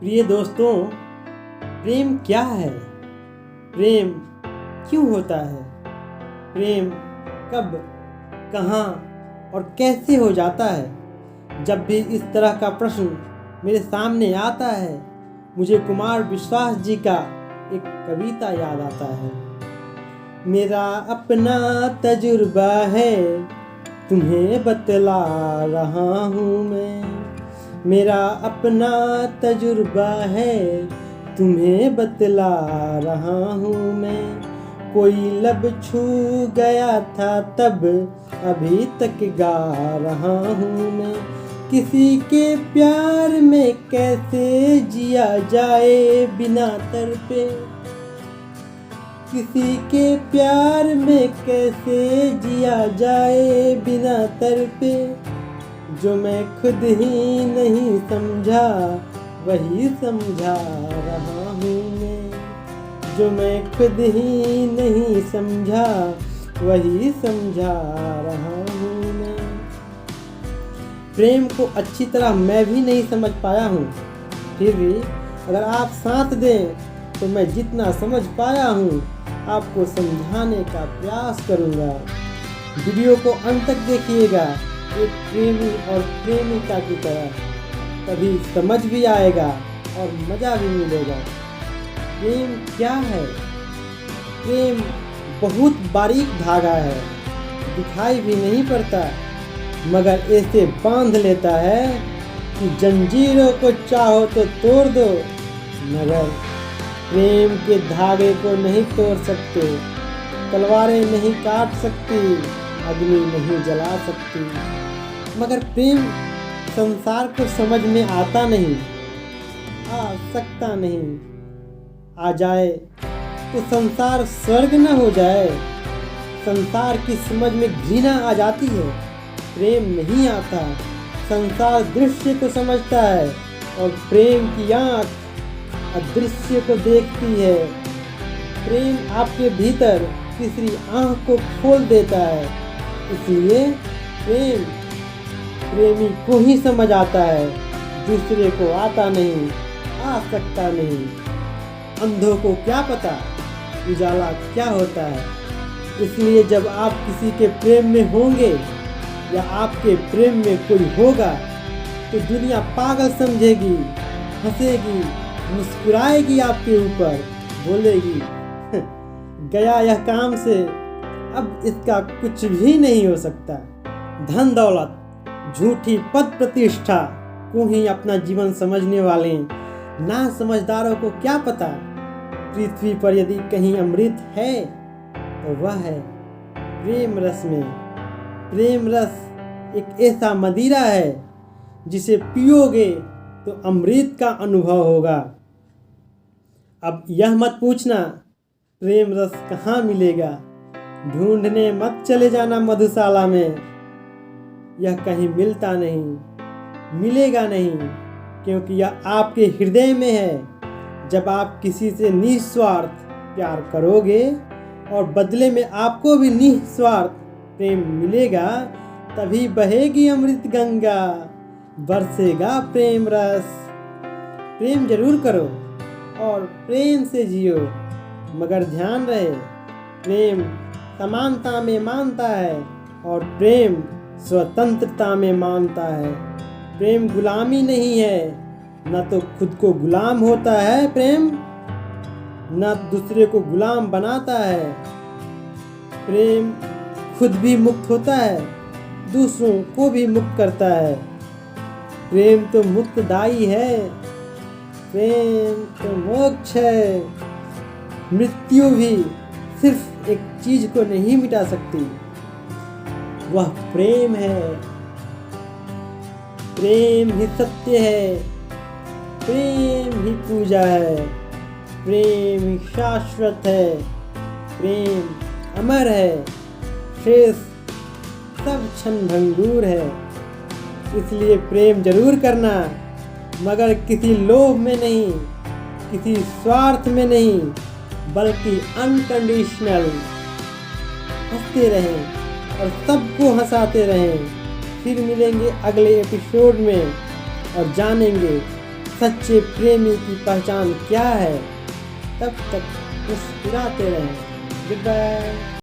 प्रिय दोस्तों, प्रेम क्या है? प्रेम क्यों होता है? प्रेम कब, कहाँ और कैसे हो जाता है? जब भी इस तरह का प्रश्न मेरे सामने आता है, मुझे कुमार विश्वास जी का एक कविता याद आता है। मेरा अपना तजुर्बा है, तुम्हें बतला रहा हूँ मैं। मेरा अपना तजुर्बा है, तुम्हें बतला रहा हूँ मैं। कोई लब छू गया था तब, अभी तक गा रहा हूँ मैं। किसी के प्यार में कैसे जिया जाए बिना तड़पे, किसी के प्यार में कैसे जिया जाए बिना तड़पे। जो मैं खुद ही नहीं समझा, वही समझा रहा हूँ मैं। जो मैं खुद ही नहीं समझा, वही समझा रहा हूँ मैं। प्रेम को अच्छी तरह मैं भी नहीं समझ पाया हूँ, फिर भी अगर आप साथ दें तो मैं जितना समझ पाया हूँ आपको समझाने का प्रयास करूँगा। वीडियो को अंत तक देखिएगा, एक प्रेमी और प्रेमिका की तरह, तभी समझ भी आएगा और मज़ा भी मिलेगा। प्रेम क्या है? प्रेम बहुत बारीक धागा है, दिखाई भी नहीं पड़ता, मगर ऐसे बांध लेता है कि जंजीरों को चाहो तो तोड़ दो, मगर प्रेम के धागे को नहीं तोड़ सकते। तलवारें नहीं काट सकती, अग्नि नहीं जला सकती, मगर प्रेम संसार को समझ में आता नहीं, आ सकता नहीं। आ जाए तो संसार स्वर्ग न हो जाए। संसार की समझ में घृणा आ जाती है, प्रेम नहीं आता। संसार दृश्य को समझता है और प्रेम की आँख अदृश्य को देखती है। प्रेम आपके भीतर तीसरी आँख को खोल देता है, इसलिए प्रेम प्रेमी को ही समझ आता है, दूसरे को आता नहीं, आ सकता नहीं। अंधों को क्या पता उजाला क्या होता है। इसलिए जब आप किसी के प्रेम में होंगे या आपके प्रेम में कोई होगा तो दुनिया पागल समझेगी, हंसेगी, मुस्कुराएगी आपके ऊपर, बोलेगी गया यह काम से, अब इसका कुछ भी नहीं हो सकता। धन दौलत, झूठी पद प्रतिष्ठा को ही अपना जीवन समझने वाले ना समझदारों को क्या पता, पृथ्वी पर यदि कहीं अमृत है तो वह है प्रेम रस में। प्रेम रस एक ऐसा मदिरा है जिसे पियोगे तो अमृत का अनुभव होगा। अब यह मत पूछना प्रेम रस कहाँ मिलेगा, ढूंढने मत चले जाना मधुशाला में, यह कहीं मिलता नहीं, मिलेगा नहीं, क्योंकि यह आपके हृदय में है। जब आप किसी से निस्वार्थ प्यार करोगे और बदले में आपको भी निस्वार्थ प्रेम मिलेगा, तभी बहेगी अमृत गंगा, बरसेगा प्रेम रस। प्रेम जरूर करो और प्रेम से जियो, मगर ध्यान रहे प्रेम समानता में मानता है और प्रेम स्वतंत्रता में मानता है। प्रेम गुलामी नहीं है, न तो खुद को गुलाम होता है प्रेम, न दूसरे को गुलाम बनाता है। प्रेम खुद भी मुक्त होता है, दूसरों को भी मुक्त करता है। प्रेम तो मुक्तदायी है, प्रेम तो मोक्ष है। मृत्यु भी सिर्फ एक चीज को नहीं मिटा सकती, वह प्रेम है। प्रेम ही सत्य है, प्रेम ही पूजा है, प्रेम ही शाश्वत है, प्रेम अमर है, शेष सब क्षण भंगुर है। इसलिए प्रेम जरूर करना, मगर किसी लोभ में नहीं, किसी स्वार्थ में नहीं, बल्कि अनकंडीशनल। हंसते रहें और सबको हंसाते रहें। फिर मिलेंगे अगले एपिसोड में और जानेंगे सच्चे प्रेमी की पहचान क्या है। तब तक मुस्कुराते रहें। Good bye.